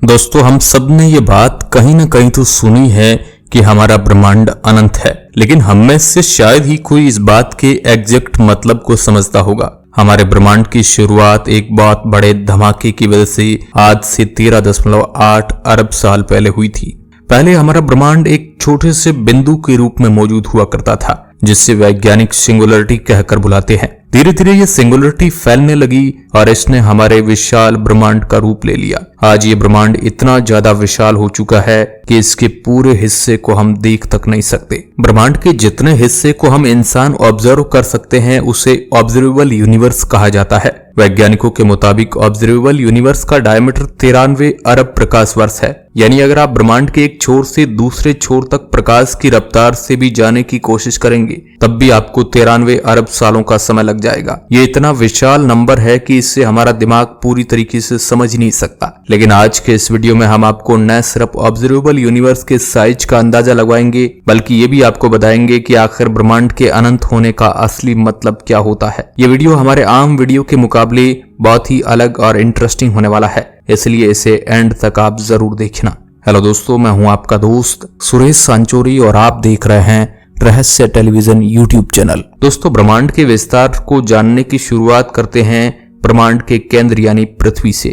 दोस्तों, हम सब ने ये बात कहीं ना कहीं तो सुनी है कि हमारा ब्रह्मांड अनंत है, लेकिन हम में से शायद ही कोई इस बात के एग्जैक्ट मतलब को समझता होगा। हमारे ब्रह्मांड की शुरुआत एक बहुत बड़े धमाके की वजह से आज से 13.8 अरब साल पहले हुई थी। पहले हमारा ब्रह्मांड एक छोटे से बिंदु के रूप में मौजूद हुआ करता था, जिससे वैज्ञानिक सिंगुलरिटी कहकर बुलाते हैं। धीरे धीरे ये सिंगुलरिटी फैलने लगी और इसने हमारे विशाल ब्रह्मांड का रूप ले लिया। आज ये ब्रह्मांड इतना ज्यादा विशाल हो चुका है कि इसके पूरे हिस्से को हम देख तक नहीं सकते। ब्रह्मांड के जितने हिस्से को हम इंसान ऑब्जर्व कर सकते हैं उसे ऑब्जर्वेबल यूनिवर्स कहा जाता है। वैज्ञानिकों के मुताबिक ऑब्जर्वेबल यूनिवर्स का डायमीटर 93 अरब प्रकाश वर्ष है। यानी अगर आप ब्रह्मांड के एक छोर से दूसरे छोर तक प्रकाश की रफ्तार से भी जाने की कोशिश करेंगे तब भी आपको 93 अरब सालों का समय लग जाएगा। ये इतना विशाल नंबर है कि इससे हमारा दिमाग पूरी तरीके से समझ नहीं सकता। लेकिन आज के इस वीडियो में हम आपको न सिर्फ ऑब्जर्वेबल यूनिवर्स के साइज का अंदाजा लगवाएंगे, बल्कि ये भी आपको बताएंगे कि आखिर ब्रह्मांड के अनंत होने का असली मतलब क्या होता है। ये वीडियो हमारे आम वीडियो के मुकाबले बहुत ही अलग और इंटरेस्टिंग होने वाला है, इसलिए इसे एंड तक आप जरूर देखना। हेलो दोस्तों, मैं हूं आपका दोस्त सुरेश सांचोरी और आप देख रहे हैं रहस्य टेलीविजन यूट्यूब चैनल। दोस्तों, ब्रह्मांड के विस्तार को जानने की शुरुआत करते हैं ब्रह्मांड के केंद्र यानी पृथ्वी से।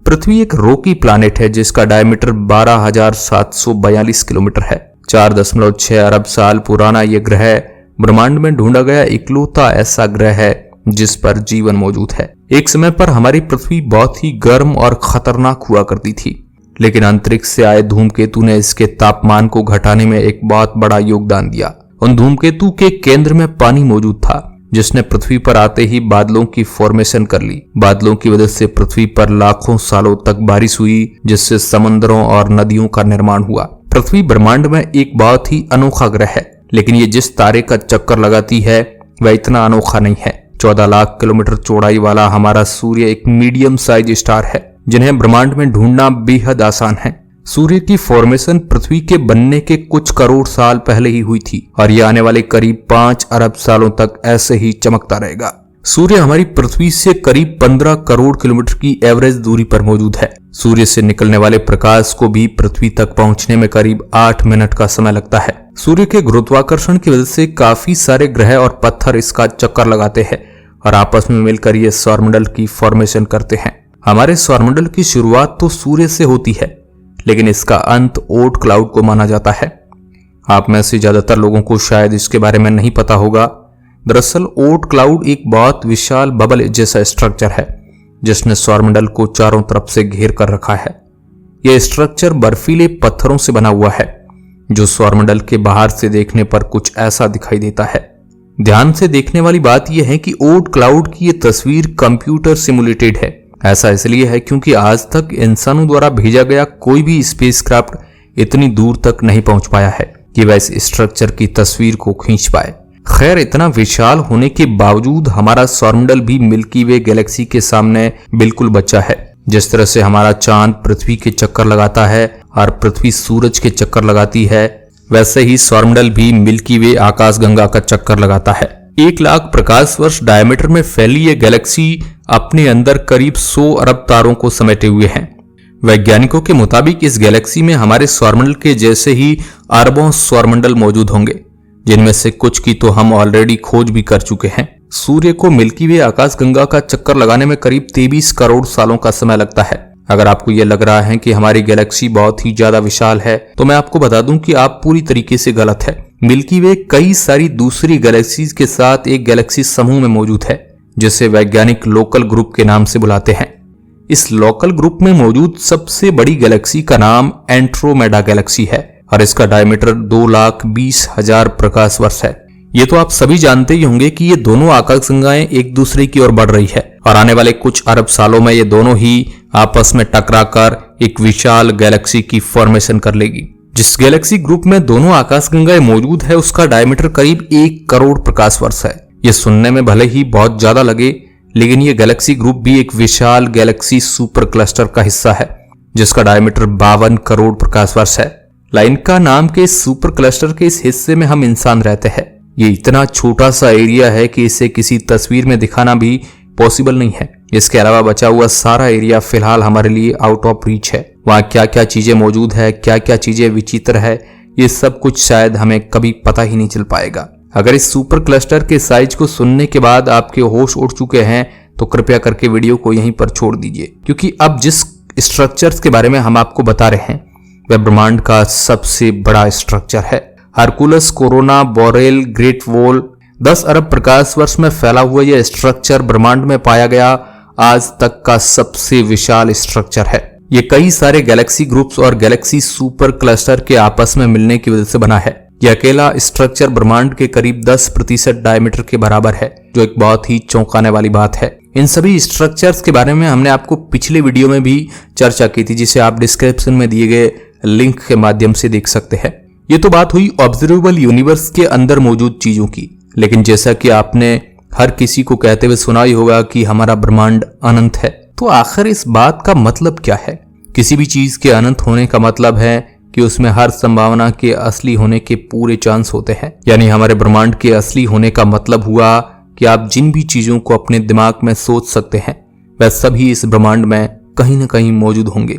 पृथ्वी एक रॉकी प्लैनेट है जिसका डायमीटर 12,742 किलोमीटर है। 4.6 अरब साल पुराना यह ग्रह ब्रह्मांड में ढूंढा गया इकलौता ऐसा ग्रह है जिस पर जीवन मौजूद है। एक समय पर हमारी पृथ्वी बहुत ही गर्म और खतरनाक हुआ करती थी, लेकिन अंतरिक्ष से आए धूमकेतु ने इसके तापमान को घटाने में एक बहुत बड़ा योगदान दिया। उन धूमकेतु के केंद्र में पानी मौजूद था जिसने पृथ्वी पर आते ही बादलों की फॉर्मेशन कर ली। बादलों की वजह से पृथ्वी पर लाखों सालों तक बारिश हुई, जिससे समंदरों और नदियों का निर्माण हुआ। पृथ्वी ब्रह्मांड में एक बहुत ही अनोखा ग्रह है, लेकिन ये जिस तारे का चक्कर लगाती है वह इतना अनोखा नहीं है। 14 लाख किलोमीटर चौड़ाई वाला हमारा सूर्य एक मीडियम साइज स्टार है जिन्हें ब्रह्मांड में ढूंढना बेहद आसान है। सूर्य की फॉर्मेशन पृथ्वी के बनने के कुछ करोड़ साल पहले ही हुई थी और यह आने वाले करीब 5 अरब सालों तक ऐसे ही चमकता रहेगा। सूर्य हमारी पृथ्वी से करीब 15 करोड़ किलोमीटर की एवरेज दूरी पर मौजूद है। सूर्य से निकलने वाले प्रकाश को भी पृथ्वी तक पहुंचने में करीब 8 मिनट का समय लगता है। सूर्य के गुरुत्वाकर्षण की वजह से काफी सारे ग्रह और पत्थर इसका चक्कर लगाते हैं और आपस में मिलकर ये सौरमंडल की फॉर्मेशन करते हैं। हमारे सौरमंडल की शुरुआत तो सूर्य से होती है, लेकिन इसका अंत ओट क्लाउड को माना जाता है। आप में से ज्यादातर लोगों को शायद इसके बारे में नहीं पता होगा। दरअसल ओट क्लाउड एक बहुत विशाल बबल जैसा स्ट्रक्चर है जिसने सौरमंडल को चारों तरफ से घेर कर रखा है। यह स्ट्रक्चर बर्फीले पत्थरों से बना हुआ है जो सौरमंडल के बाहर से देखने पर कुछ ऐसा दिखाई देता है। ध्यान से देखने वाली बात यह है कि ओट क्लाउड की यह तस्वीर कंप्यूटर सिमुलेटेड है। ऐसा इसलिए है क्योंकि आज तक इंसानों द्वारा भेजा गया कोई भी स्पेसक्राफ्ट इतनी दूर तक नहीं पहुंच पाया है कि वह इस स्ट्रक्चर की तस्वीर को खींच पाए। खैर, इतना विशाल होने के बावजूद हमारा सौरमंडल भी मिल्की वे गैलेक्सी के सामने बिल्कुल बच्चा है। जिस तरह से हमारा चांद पृथ्वी के चक्कर लगाता है और पृथ्वी सूरज के चक्कर लगाती है, वैसे ही सौरमंडल भी मिल्की वे आकाशगंगा का चक्कर लगाता है। 1 लाख प्रकाश वर्ष डायमीटर में फैली ये गैलेक्सी अपने अंदर करीब 100 अरब तारों को समेटे हुए है। वैज्ञानिकों के मुताबिक इस गैलेक्सी में हमारे सौरमंडल के जैसे ही अरबों सौरमंडल मौजूद होंगे, जिनमें से कुछ की तो हम ऑलरेडी खोज भी कर चुके हैं। सूर्य को मिल्की वे आकाशगंगा का चक्कर लगाने में करीब 23 करोड़ सालों का समय लगता है। अगर आपको यह लग रहा है कि हमारी गैलेक्सी बहुत ही ज्यादा विशाल है, तो मैं आपको बता दूं कि आप पूरी तरीके से गलत है। मिल्की वे कई सारी दूसरी गैलेक्सीज के साथ एक गैलेक्सी समूह में मौजूद है जिसे वैज्ञानिक लोकल ग्रुप के नाम से बुलाते हैं। इस लोकल ग्रुप में मौजूद सबसे बड़ी गैलेक्सी का नाम एंड्रोमेडा गैलेक्सी है और इसका डायमीटर 2,20,000 प्रकाश वर्ष है। ये तो आप सभी जानते ही होंगे कि ये दोनों आकाशगंगाएं एक दूसरे की ओर बढ़ रही है और आने वाले कुछ अरब सालों में ये दोनों ही आपस में टकराकर एक विशाल गैलेक्सी की फॉर्मेशन कर लेगी। जिस गैलेक्सी ग्रुप में दोनों आकाशगंगाएं मौजूद है उसका डायमीटर करीब 1 करोड़ प्रकाश वर्ष है। ये सुनने में भले ही बहुत ज्यादा लगे, लेकिन ये गैलेक्सी ग्रुप भी एक विशाल गैलेक्सी सुपर क्लस्टर का हिस्सा है जिसका डायमीटर 52 करोड़ प्रकाश वर्ष है। लाइन का नाम के सुपर क्लस्टर के इस हिस्से में हम इंसान रहते हैं। ये इतना छोटा सा एरिया है कि इसे किसी तस्वीर में दिखाना भी पॉसिबल नहीं है। इसके अलावा बचा हुआ सारा एरिया फिलहाल हमारे लिए आउट ऑफ रीच है। वहाँ क्या क्या चीजें मौजूद है, क्या क्या चीजें विचित्र है, ये सब कुछ शायद हमें कभी पता ही नहीं चल पाएगा। अगर इस सुपर क्लस्टर के साइज को सुनने के बाद आपके होश उड़ चुके हैं तो कृपया करके वीडियो को यहीं पर छोड़ दीजिए, क्योंकि अब जिस स्ट्रक्चर्स के बारे में हम आपको बता रहे हैं वह ब्रह्मांड का सबसे बड़ा स्ट्रक्चर है। Hercules, Corona, Borealis, Great Wall, 10 अरब प्रकाश वर्ष में फैला हुआ यह स्ट्रक्चर ब्रह्मांड में पाया गया आज तक का सबसे विशाल स्ट्रक्चर है। ये कई सारे गैलेक्सी ग्रुप्स और गैलेक्सी सुपर क्लस्टर के आपस में मिलने की वजह से बना है। यह अकेला स्ट्रक्चर ब्रह्मांड के करीब 10% डायमीटर के बराबर है, जो एक बहुत ही चौंकाने वाली बात है। इन सभी स्ट्रक्चर्स के बारे में हमने आपको पिछले वीडियो में भी चर्चा की थी, जिसे आप डिस्क्रिप्शन में दिए गए लिंक के माध्यम से देख सकते हैं। ये तो बात हुई ऑब्जर्वेबल यूनिवर्स के अंदर मौजूद चीजों की, लेकिन जैसा कि आपने हर किसी को कहते हुए सुना ही होगा कि हमारा ब्रह्मांड अनंत है, तो आखिर इस बात का मतलब क्या है? किसी भी चीज के अनंत होने का मतलब है कि उसमें हर संभावना के असली होने के पूरे चांस होते हैं। यानी हमारे ब्रह्मांड के असली होने का मतलब हुआ कि आप जिन भी चीजों को अपने दिमाग में सोच सकते हैं वह सभी इस ब्रह्मांड में कहीं न कहीं मौजूद होंगे।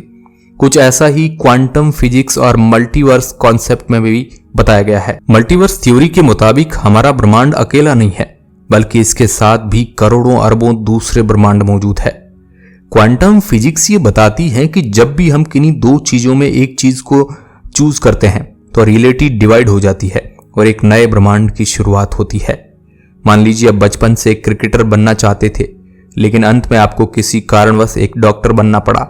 कुछ ऐसा ही क्वांटम फिजिक्स और मल्टीवर्स कॉन्सेप्ट में भी बताया गया है। मल्टीवर्स थ्योरी के मुताबिक हमारा ब्रह्मांड अकेला नहीं है, बल्कि इसके साथ भी करोड़ों अरबों दूसरे ब्रह्मांड मौजूद है। क्वांटम फिजिक्स ये बताती है कि जब भी हम किन्हीं दो चीजों में एक चीज को चूज करते हैं तो रियलिटी डिवाइड हो जाती है और एक नए ब्रह्मांड की शुरुआत होती है। मान लीजिए आप बचपन से एक क्रिकेटर बनना चाहते थे, लेकिन अंत में आपको किसी कारणवश एक डॉक्टर बनना पड़ा।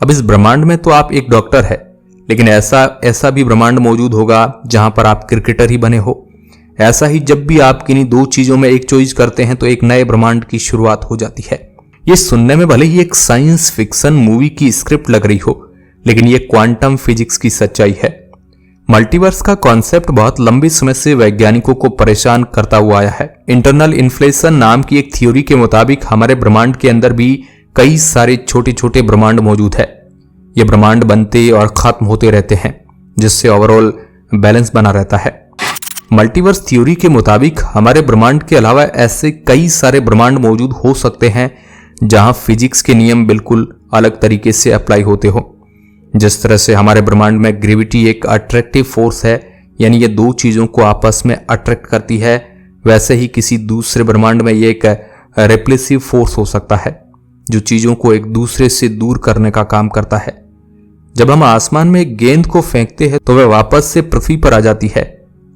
अब इस ब्रह्मांड में तो आप एक डॉक्टर है, लेकिन ऐसा भी ब्रह्मांड मौजूद होगा जहां पर आप क्रिकेटर ही बने हो। ऐसा ही जब भी आप किन्हीं दो चीजों में एक चॉइस करते हैं तो एक नए ब्रह्मांड की शुरुआत हो जाती है। ये सुनने में भले ही एक साइंस फिक्शन मूवी की स्क्रिप्ट लग रही हो, लेकिन ये क्वांटम फिजिक्स की सच्चाई है। मल्टीवर्स का कॉन्सेप्ट बहुत लंबे समय से वैज्ञानिकों को परेशान करता हुआ आया है। इंटरनल इन्फ्लेशन नाम की एक थ्योरी के मुताबिक हमारे ब्रह्मांड के अंदर भी कई सारे छोटे छोटे ब्रह्मांड मौजूद है। ये ब्रह्मांड बनते और खत्म होते रहते हैं, जिससे ओवरऑल बैलेंस बना रहता है। मल्टीवर्स थ्योरी के मुताबिक हमारे ब्रह्मांड के अलावा ऐसे कई सारे ब्रह्मांड मौजूद हो सकते हैं जहां फिजिक्स के नियम बिल्कुल अलग तरीके से अप्लाई होते हो। जिस तरह से हमारे ब्रह्मांड में ग्रेविटी एक अट्रैक्टिव फोर्स है, यानी ये दो चीजों को आपस में अट्रैक्ट करती है, वैसे ही किसी दूसरे ब्रह्मांड में ये एक रेपल्सिव फोर्स हो सकता है जो चीजों को एक दूसरे से दूर करने का काम करता है। जब हम आसमान में एक गेंद को फेंकते हैं तो वह वापस से पृथ्वी पर आ जाती है,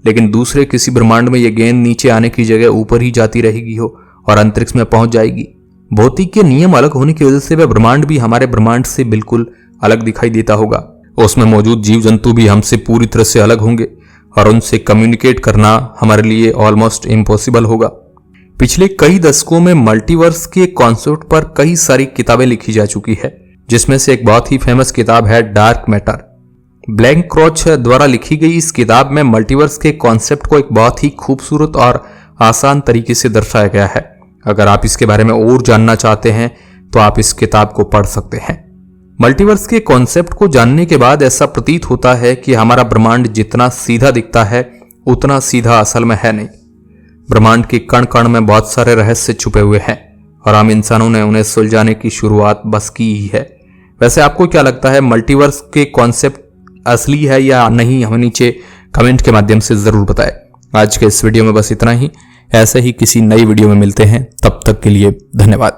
लेकिन दूसरे किसी ब्रह्मांड में यह गेंद नीचे आने की जगह ऊपर ही जाती रहेगी हो और अंतरिक्ष में पहुंच जाएगी। भौतिक के नियम अलग होने की वजह से वह ब्रह्मांड भी हमारे ब्रह्मांड से बिल्कुल अलग दिखाई देता होगा। उसमें मौजूद जीव जंतु भी हमसे पूरी तरह से अलग होंगे और उनसे कम्युनिकेट करना हमारे लिए ऑलमोस्ट इम्पॉसिबल होगा। पिछले कई दशकों में मल्टीवर्स के कॉन्सेप्ट पर कई सारी किताबें लिखी जा चुकी है, जिसमें से एक बहुत ही फेमस किताब है डार्क मैटर। ब्लैंक क्रॉच द्वारा लिखी गई इस किताब में मल्टीवर्स के कॉन्सेप्ट को एक बहुत ही खूबसूरत और आसान तरीके से दर्शाया गया है। अगर आप इसके बारे में और जानना चाहते हैं तो आप इस किताब को पढ़ सकते हैं। मल्टीवर्स के कॉन्सेप्ट को जानने के बाद ऐसा प्रतीत होता है कि हमारा ब्रह्मांड जितना सीधा दिखता है उतना सीधा असल में है नहीं। ब्रह्मांड के कण कण में बहुत सारे रहस्य छुपे हुए हैं और हम इंसानों ने उन्हें सुलझाने की शुरुआत बस की ही है। वैसे आपको क्या लगता है, मल्टीवर्स के कॉन्सेप्ट असली है या नहीं? हमें नीचे कमेंट के माध्यम से जरूर बताएं। आज के इस वीडियो में बस इतना ही। ऐसे ही किसी नई वीडियो में मिलते हैं, तब तक के लिए धन्यवाद।